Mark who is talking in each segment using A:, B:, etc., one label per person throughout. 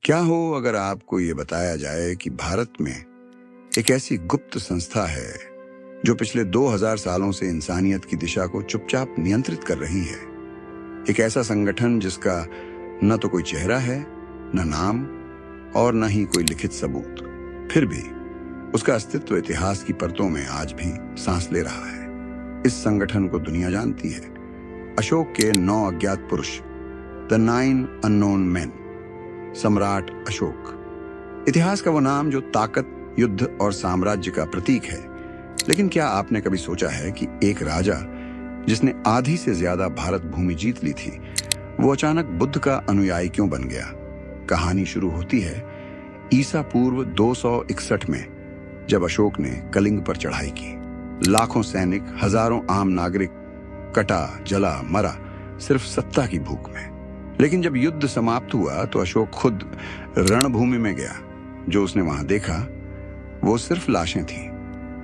A: क्या हो अगर आपको ये बताया जाए कि भारत में एक ऐसी गुप्त संस्था है जो पिछले 2000 सालों से इंसानियत की दिशा को चुपचाप नियंत्रित कर रही है। एक ऐसा संगठन जिसका न तो कोई चेहरा है, न नाम और न ही कोई लिखित सबूत, फिर भी उसका अस्तित्व इतिहास की परतों में आज भी सांस ले रहा है। इस संगठन को दुनिया जानती है, अशोक के 9 अज्ञात पुरुष, द 9 अननोन मैन, सम्राट अशोक। इतिहास का वो नाम जो ताकत, युद्ध और साम्राज्य का प्रतीक है। लेकिन क्या आपने कभी सोचा है कि एक राजा जिसने आधी से ज्यादा भारत भूमि जीत ली थी, वो अचानक बुद्ध का अनुयायी क्यों बन गया? कहानी शुरू होती है ईसा पूर्व 261 में, जब अशोक ने कलिंग पर चढ़ाई की। लाखों सैनिक, हजारों आम नागरिक कटा, जला, मरा सिर्फ सत्ता की भूख में। लेकिन जब युद्ध समाप्त हुआ तो अशोक खुद रणभूमि में गया। जो उसने वहां देखा वो सिर्फ लाशें थीं,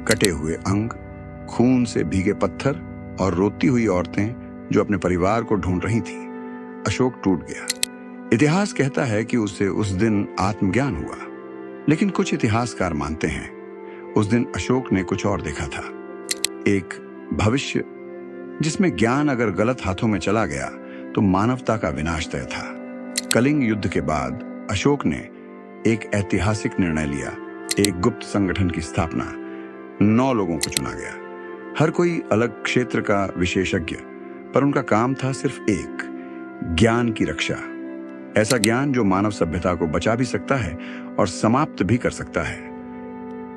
A: कटे हुए अंग, खून से भीगे पत्थर और रोती हुई औरतें जो अपने परिवार को ढूंढ रही थीं। अशोक टूट गया। इतिहास कहता है कि उसे उस दिन आत्मज्ञान हुआ, लेकिन कुछ इतिहासकार मानते हैं उस दिन अशोक ने कुछ और देखा था। एक भविष्य जिसमें ज्ञान अगर गलत हाथों में चला गया तो मानवता का विनाश तय था। कलिंग युद्ध के बाद अशोक ने एक ऐतिहासिक निर्णय लिया। एक गुप्त संगठन की स्थापना। 9 लोगों को चुना गया, हर कोई अलग क्षेत्र का विशेषज्ञ, पर उनका काम था सिर्फ एक, ज्ञान की रक्षा। ऐसा ज्ञान जो मानव सभ्यता को बचा भी सकता है और समाप्त भी कर सकता है।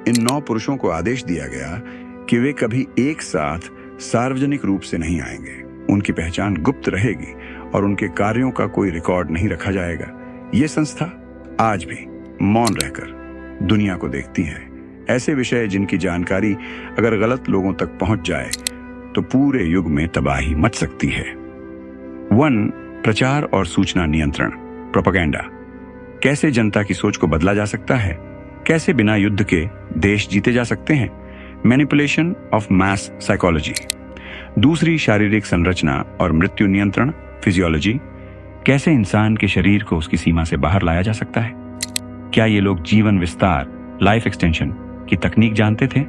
A: इन 9 पुरुषों को आदेश दिया गया कि वे कभी एक साथ सार्वजनिक रूप से नहीं आएंगे। उनकी पहचान गुप्त रहेगी और उनके कार्यों का कोई रिकॉर्ड नहीं रखा जाएगा। ये संस्था आज भी मौन रहकर दुनिया को देखती है। ऐसे विषय जिनकी जानकारी अगर गलत लोगों तक पहुंच जाए तो पूरे युग में तबाही मच सकती है। 1. प्रचार और सूचना नियंत्रण, प्रोपेगेंडा। कैसे जनता की सोच को बदला जा सकता है? कैसे बिना युद्ध के देश जीते जा सकते हैं? Manipulation of mass psychology. 2. शारीरिक संरचना और मृत्यु नियंत्रण, फिजियोलॉजी। कैसे इंसान के शरीर को उसकी सीमा से बाहर लाया जा सकता है? क्या ये लोग जीवन विस्तार, लाइफ एक्सटेंशन की तकनीक जानते थे?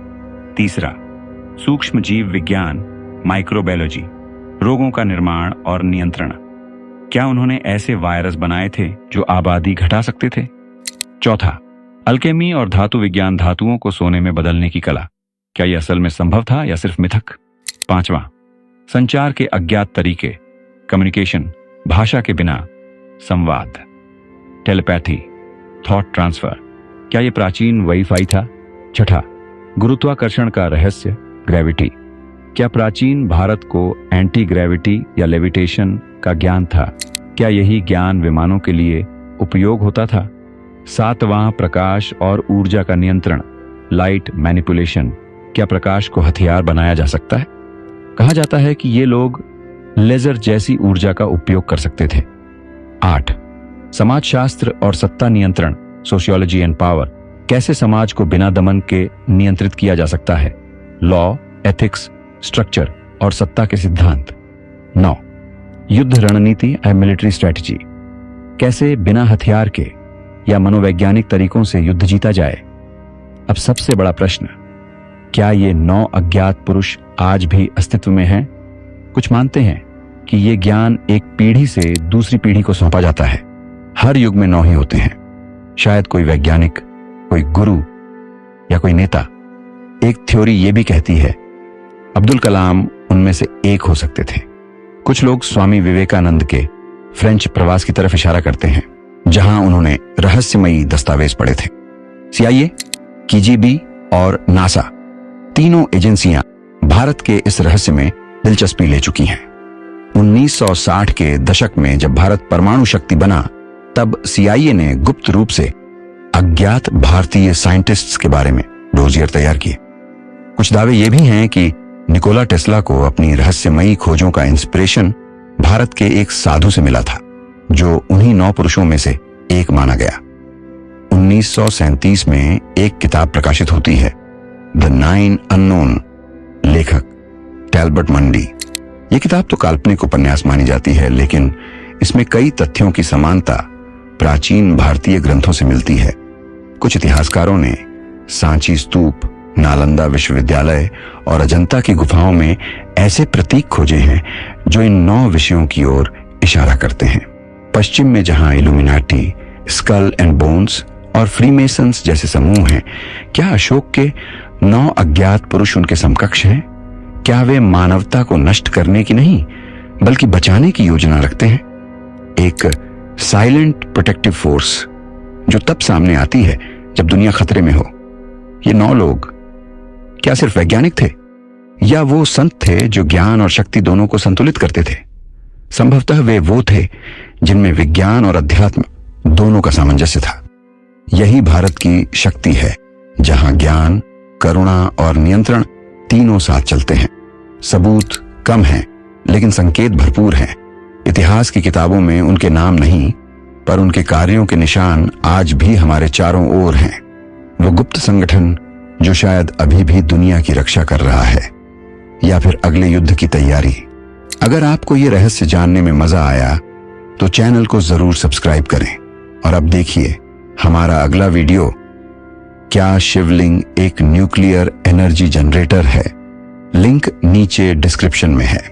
A: 3. सूक्ष्म जीव विज्ञान, माइक्रोबायोलॉजी। रोगों का निर्माण और नियंत्रण। क्या उन्होंने ऐसे वायरस बनाए थे जो आबादी घटा सकते थे? 4. अल्केमी और धातु विज्ञान, धातुओं को सोने में बदलने की कला। क्या यह असल में संभव था या सिर्फ मिथक? 5. संचार के अज्ञात तरीके, कम्युनिकेशन, भाषा के बिना संवाद, टेलीपैथी, थॉट ट्रांसफर। क्या यह प्राचीन वाईफाई था? 6. गुरुत्वाकर्षण का रहस्य, ग्रेविटी। क्या प्राचीन भारत को एंटी ग्रेविटी या लेविटेशन का ज्ञान था? क्या यही ज्ञान विमानों के लिए उपयोग होता था? 7. प्रकाश और ऊर्जा का नियंत्रण, लाइट मैनिपुलेशन। क्या प्रकाश को हथियार बनाया जा सकता है? कहा जाता है कि ये लोग लेजर जैसी ऊर्जा का उपयोग कर सकते थे। 8. समाजशास्त्र और सत्ता नियंत्रण, सोशियोलॉजी एंड पावर। कैसे समाज को बिना दमन के नियंत्रित किया जा सकता है? लॉ, एथिक्स, स्ट्रक्चर और सत्ता के सिद्धांत। 9. युद्ध रणनीति एंड मिलिट्री स्ट्रेटजी। कैसे बिना हथियार के या मनोवैज्ञानिक तरीकों से युद्ध जीता जाए? अब सबसे बड़ा प्रश्न, क्या ये 9 अज्ञात पुरुष आज भी अस्तित्व में हैं? कुछ मानते हैं कि ये ज्ञान एक पीढ़ी से दूसरी पीढ़ी को सौंपा जाता है। हर युग में 9 ही होते हैं। शायद कोई वैज्ञानिक, कोई गुरु या कोई नेता। एक थ्योरी ये भी कहती है अब्दुल कलाम उनमें से एक हो सकते थे। कुछ लोग स्वामी विवेकानंद के फ्रेंच प्रवास की तरफ इशारा करते हैं, जहां उन्होंने रहस्यमयी दस्तावेज पढ़े थे। CIA, KGB और नासा, तीनों एजेंसियां भारत के इस रहस्य में दिलचस्पी ले चुकी हैं। 1960 के दशक में जब भारत परमाणु शक्ति बना, तब CIA ने गुप्त रूप से अज्ञात भारतीय साइंटिस्ट्स के बारे में डोजियर तैयार किए। कुछ दावे ये भी हैं कि निकोला टेस्ला को अपनी रहस्यमयी खोजों का इंस्पिरेशन भारत के एक साधु से मिला था, जो उन्हीं 9 पुरुषों में से एक माना गया। 1937 में एक किताब प्रकाशित होती है, द 9 अननोन, लेखक टैल्बर्ट मंडी। ये किताब तो काल्पनिक उपन्यास मानी जाती है, लेकिन इसमें कई तथ्यों की समानता प्राचीन भारतीय ग्रंथों से मिलती है। कुछ इतिहासकारों ने सांची स्तूप, नालंदा विश्वविद्यालय और अजंता की गुफाओं में ऐसे प्रतीक खोजे हैं जो इन 9 विषयों की ओर इशारा करते हैं। पश्चिम में जहां इल्यूमिनाटी, स्कल एंड बोन्स और फ्रीमेसन्स जैसे समूह हैं, क्या अशोक के 9 अज्ञात पुरुष उनके समकक्ष हैं? क्या वे मानवता को नष्ट करने की नहीं बल्कि बचाने की योजना रखते हैं? एक साइलेंट प्रोटेक्टिव फोर्स जो तब सामने आती है जब दुनिया खतरे में हो। ये 9 लोग क्या सिर्फ वैज्ञानिक थे या वो संत थे जो ज्ञान और शक्ति दोनों को संतुलित करते थे? संभवतः वे वो थे जिनमें विज्ञान और अध्यात्म दोनों का सामंजस्य था। यही भारत की शक्ति है, जहां ज्ञान, करुणा और नियंत्रण तीनों साथ चलते हैं। सबूत कम हैं, लेकिन संकेत भरपूर हैं। इतिहास की किताबों में उनके नाम नहीं, पर उनके कार्यों के निशान आज भी हमारे चारों ओर हैं। वो गुप्त संगठन जो शायद अभी भी दुनिया की रक्षा कर रहा है, या फिर अगले युद्ध की तैयारी। अगर आपको ये रहस्य जानने में मजा आया तो चैनल को जरूर सब्सक्राइब करें। और अब देखिए हमारा अगला वीडियो, क्या शिवलिंग एक न्यूक्लियर एनर्जी जनरेटर है? लिंक नीचे डिस्क्रिप्शन में है।